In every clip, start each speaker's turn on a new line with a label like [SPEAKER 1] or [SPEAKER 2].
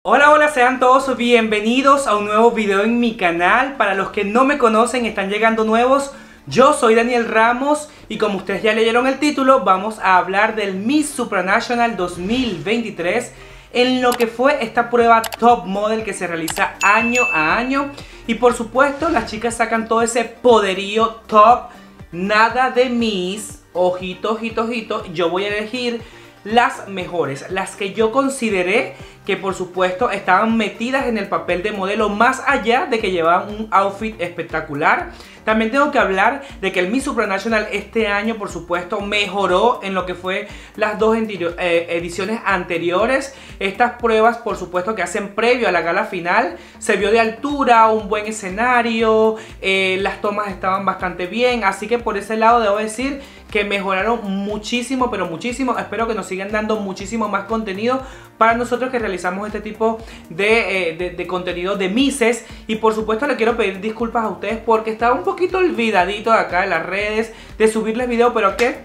[SPEAKER 1] Hola, hola, sean todos bienvenidos a un nuevo video en mi canal. Para los que no me conocen, están llegando nuevos. Yo soy Daniel Ramos y como ustedes ya leyeron el título, vamos a hablar del Miss Supranational 2023 en lo que fue esta prueba Top Model que se realiza año a año. Y por supuesto, las chicas sacan todo ese poderío top, nada de Miss, ojito, ojito, ojito. Yo voy a elegir las mejores, las que yo consideré que por supuesto estaban metidas en el papel de modelo, más allá de que llevaban un outfit espectacular. También tengo que hablar de que el Miss Supranational este año por supuesto mejoró en lo que fue las dos ediciones anteriores. Estas pruebas por supuesto que hacen previo a la gala final, se vio de altura, un buen escenario, las tomas estaban bastante bien, así que por ese lado debo decir que mejoraron muchísimo, pero muchísimo. Espero que nos sigan dando muchísimo más contenido para nosotros que realizamos este tipo de contenido de Misses. Y por supuesto le quiero pedir disculpas a ustedes porque estaba un poquito olvidadito de acá en las redes de subirles video, pero que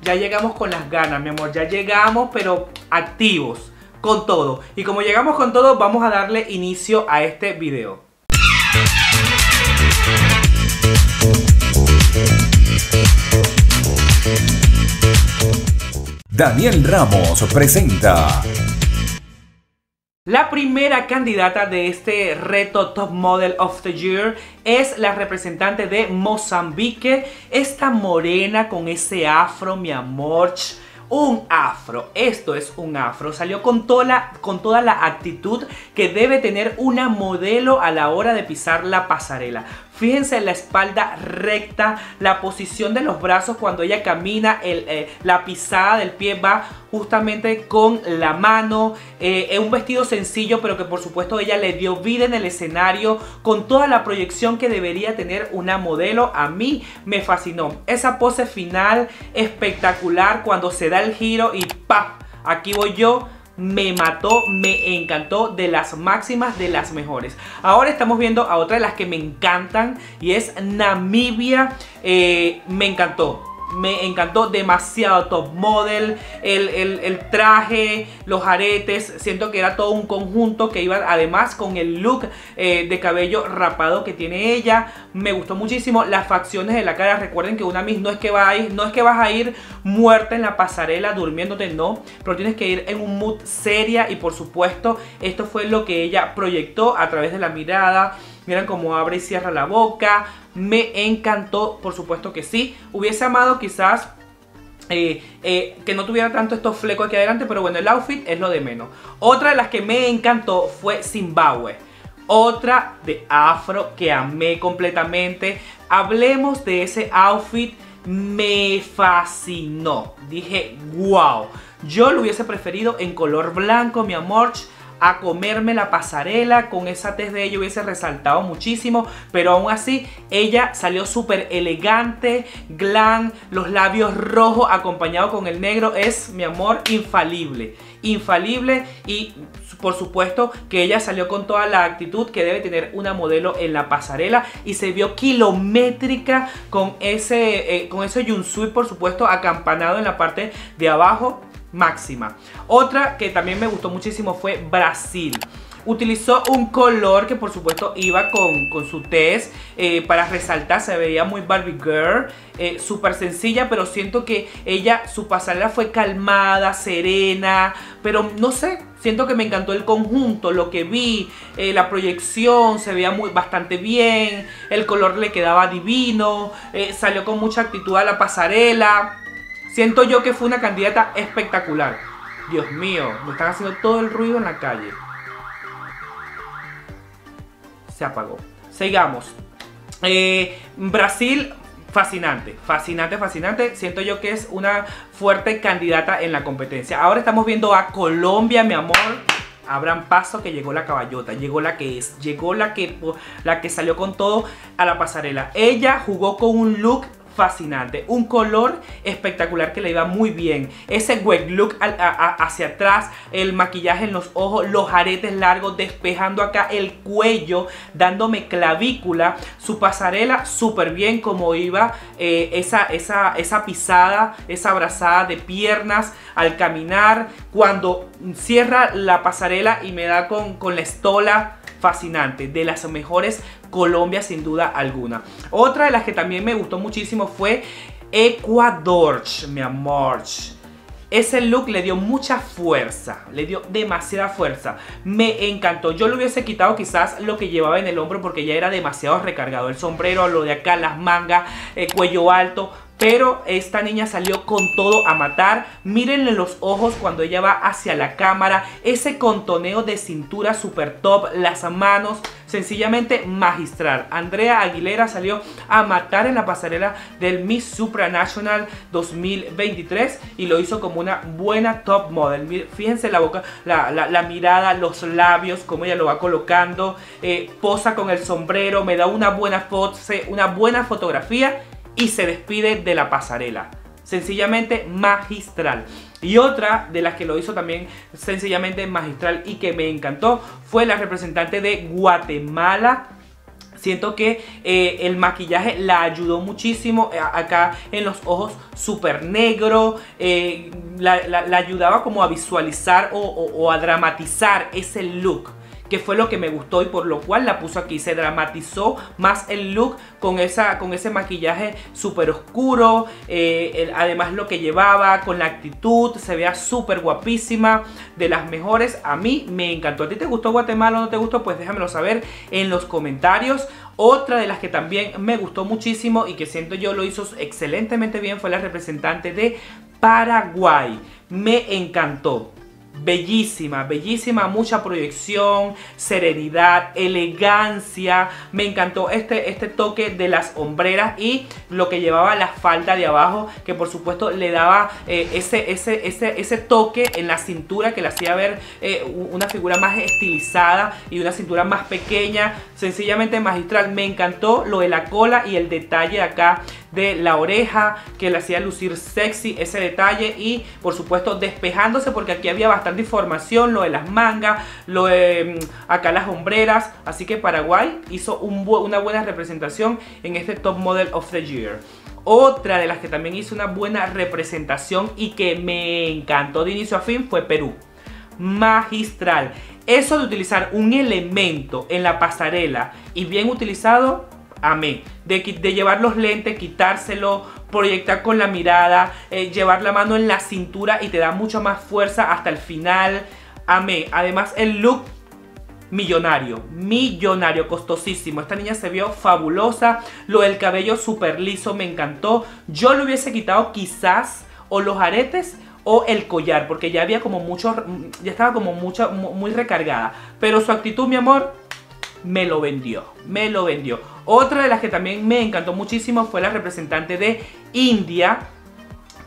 [SPEAKER 1] ya llegamos con las ganas, mi amor. Ya llegamos, pero activos, con todo. Y como llegamos con todo, vamos a darle inicio a este video.
[SPEAKER 2] Daniel Ramos presenta.
[SPEAKER 1] La primera candidata de este reto Top Model of the Year es la representante de Mozambique, esta morena con ese afro, mi amor. Un afro, esto es un afro, salió con toda la actitud que debe tener una modelo a la hora de pisar la pasarela. Fíjense en la espalda recta, la posición de los brazos cuando ella camina, la pisada del pie va justamente con la mano. Es un vestido sencillo, pero que por supuesto ella le dio vida en el escenario con toda la proyección que debería tener una modelo. A mí me fascinó esa pose final espectacular cuando se da el giro y ¡pap! Aquí voy yo. Me mató, me encantó, de las máximas, de las mejores. Ahora estamos viendo a otra de las que me encantan y es Namibia. Me encantó demasiado Top Model, el traje, los aretes. Siento que era todo un conjunto que iba además con el look de cabello rapado que tiene ella. Me gustó muchísimo las facciones de la cara. Recuerden que una Miss no es que vas a ir muerta en la pasarela durmiéndote, no, pero tienes que ir en un mood seria. Y por supuesto esto fue lo que ella proyectó a través de la mirada. Miren cómo abre y cierra la boca. Me encantó, por supuesto que sí. Hubiese amado quizás que no tuviera tanto estos flecos aquí adelante, pero bueno, el outfit es lo de menos. Otra de las que me encantó fue Zimbabue. Otra de afro que amé completamente. Hablemos de ese outfit. Me fascinó. Dije, wow. Yo lo hubiese preferido en color blanco, mi amor, a comerme la pasarela. Con esa tez de ella hubiese resaltado muchísimo, pero aún así ella salió súper elegante, glam, los labios rojos acompañado con el negro. Es, mi amor, infalible, infalible. Y por supuesto que ella salió con toda la actitud que debe tener una modelo en la pasarela y se vio kilométrica con ese jumpsuit, por supuesto, acampanado en la parte de abajo. Máxima. Otra que también me gustó muchísimo fue Brasil. Utilizó un color que por supuesto iba con su tez para resaltar. Se veía muy Barbie Girl, súper sencilla, pero siento que su pasarela fue calmada, serena, pero no sé, siento que me encantó el conjunto, lo que vi, la proyección, se veía bastante bien, el color le quedaba divino, salió con mucha actitud a la pasarela. Siento yo que fue una candidata espectacular. Dios mío, me están haciendo todo el ruido en la calle. Se apagó. Sigamos. Brasil, fascinante. Fascinante, fascinante. Siento yo que es una fuerte candidata en la competencia. Ahora estamos viendo a Colombia, mi amor. Abran paso que llegó la caballota, llegó la que es, llegó la que salió con todo a la pasarela. Ella jugó con un look fascinante. Un color espectacular que le iba muy bien. Ese wig look hacia atrás, el maquillaje en los ojos, los aretes largos, despejando acá el cuello, dándome clavícula. Su pasarela súper bien como iba, esa pisada, esa abrazada de piernas al caminar. Cuando cierra la pasarela y me da con la estola, fascinante, de las mejores Colombia sin duda alguna. Otra de las que también me gustó muchísimo fue Ecuador, mi amor. Ese look le dio mucha fuerza, le dio demasiada fuerza, me encantó. Yo le hubiese quitado quizás lo que llevaba en el hombro porque ya era demasiado recargado, el sombrero, lo de acá, las mangas, el cuello alto. Pero esta niña salió con todo a matar. Mírenle los ojos cuando ella va hacia la cámara. Ese contoneo de cintura super top. Las manos, sencillamente magistral. Andrea Aguilera salió a matar en la pasarela del Miss Supranational 2023. Y lo hizo como una buena top model. Fíjense la boca, la mirada, los labios, cómo ella lo va colocando. Posa con el sombrero, me da una buena foto, una buena fotografía. Y se despide de la pasarela. Sencillamente magistral. Y otra de las que lo hizo también sencillamente magistral y que me encantó fue la representante de Guatemala. Siento que el maquillaje la ayudó muchísimo. Acá en los ojos súper negro. La ayudaba como a visualizar o a dramatizar ese look, que fue lo que me gustó y por lo cual la puso aquí. Se dramatizó más el look con ese maquillaje súper oscuro. Además lo que llevaba, con la actitud, se vea súper guapísima. De las mejores, a mí me encantó. ¿A ti te gustó Guatemala o no te gustó? Pues déjamelo saber en los comentarios. Otra de las que también me gustó muchísimo y que siento yo lo hizo excelentemente bien fue la representante de Paraguay. Me encantó. Bellísima, bellísima, mucha proyección, serenidad, elegancia. Me encantó este toque de las hombreras y lo que llevaba la falda de abajo, que por supuesto le daba ese toque en la cintura que le hacía ver una figura más estilizada y una cintura más pequeña. Sencillamente magistral. Me encantó lo de la cola y el detalle acá de la oreja que le hacía lucir sexy, ese detalle. Y por supuesto despejándose porque aquí había bastante información, lo de las mangas, lo de acá las hombreras. Así que Paraguay hizo una buena representación en este Top Model of the Year. Otra de las que también hizo una buena representación y que me encantó de inicio a fin fue Perú. Magistral. Eso de utilizar un elemento en la pasarela y bien utilizado, amé. De llevar los lentes, quitárselo, proyectar con la mirada, llevar la mano en la cintura y te da mucho más fuerza hasta el final. Amé. Además el look millonario, costosísimo. Esta niña se vio fabulosa. Lo del cabello súper liso me encantó. Yo le hubiese quitado quizás o los aretes o el collar, porque ya había como mucho, ya estaba como muy recargada. Pero su actitud, mi amor, me lo vendió, me lo vendió. Otra de las que también me encantó muchísimo fue la representante de India,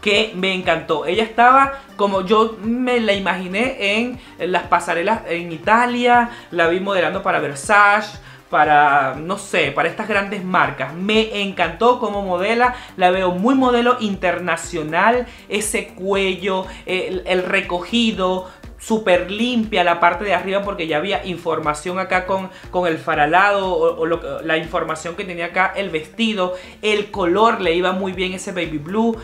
[SPEAKER 1] que me encantó. Ella estaba como yo me la imaginé en las pasarelas en Italia. La vi modelando para Versace, para, no sé, para estas grandes marcas. Me encantó cómo modela. La veo muy modelo internacional. Ese cuello, el recogido, súper limpia la parte de arriba porque ya había información acá con el faralado la información que tenía acá el vestido. El color le iba muy bien, ese baby blue.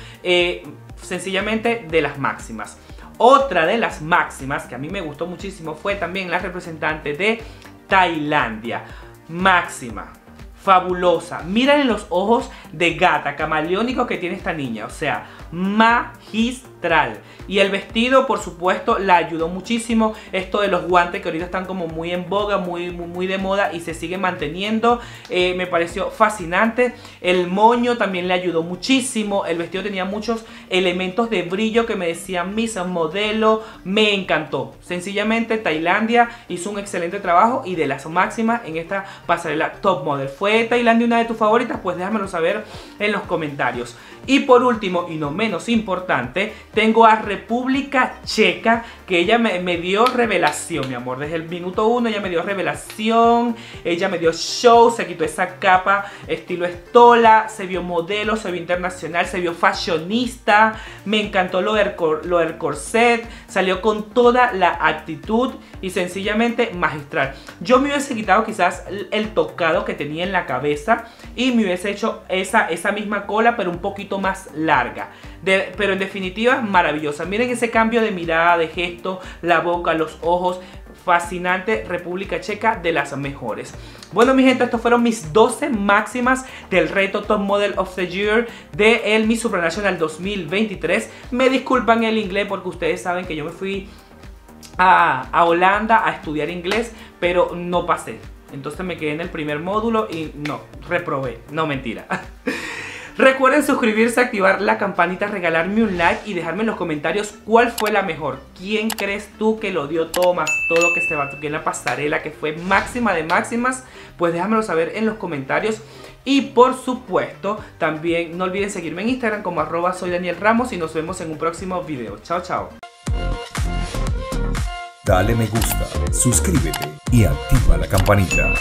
[SPEAKER 1] Sencillamente de las máximas. Otra de las máximas que a mí me gustó muchísimo fue también la representante de Tailandia. Máxima, fabulosa. Miren los ojos de gata, camaleónico que tiene esta niña. O sea, magistral. Y el vestido, por supuesto, la ayudó muchísimo. Esto de los guantes que ahorita están como muy en boga, muy de moda y se sigue manteniendo. Me pareció fascinante. El moño también le ayudó muchísimo. El vestido tenía muchos elementos de brillo que me decían Miss Modelo. Me encantó. Sencillamente Tailandia hizo un excelente trabajo y de las máximas en esta pasarela Top Model. ¿Fue Tailandia una de tus favoritas? Pues déjamelo saber en los comentarios. Y por último, y no menos importante, Tengo a República Checa, que ella me dio revelación, mi amor. Desde el minuto 1 ella me dio revelación, ella me dio show, se quitó esa capa estilo estola, se vio modelo, se vio internacional, se vio fashionista. Me encantó lo del corset, salió con toda la actitud y sencillamente magistral. Yo me hubiese quitado quizás el tocado que tenía en la cabeza y me hubiese hecho esa misma cola, pero un poquito más larga. Pero en definitiva, maravillosa. Miren ese cambio de mirada, de gesto, la boca, los ojos. Fascinante. República Checa, de las mejores. Bueno, mi gente, estos fueron mis 12 máximas del reto Top Model of the Year de el Miss Supranational 2023. Me disculpan el inglés porque ustedes saben que yo me fui a Holanda a estudiar inglés, pero no pasé. Entonces me quedé en el primer módulo y no, reprobé. No, mentira. Recuerden suscribirse, activar la campanita, regalarme un like y dejarme en los comentarios cuál fue la mejor. ¿Quién crees tú que lo dio todo más todo, que se batuqueó en la pasarela, que fue máxima de máximas? Pues déjamelo saber en los comentarios. Y por supuesto, también no olviden seguirme en Instagram como @soydanielramos y nos vemos en un próximo video. Chao, chao.
[SPEAKER 2] Dale me gusta, suscríbete y activa la campanita.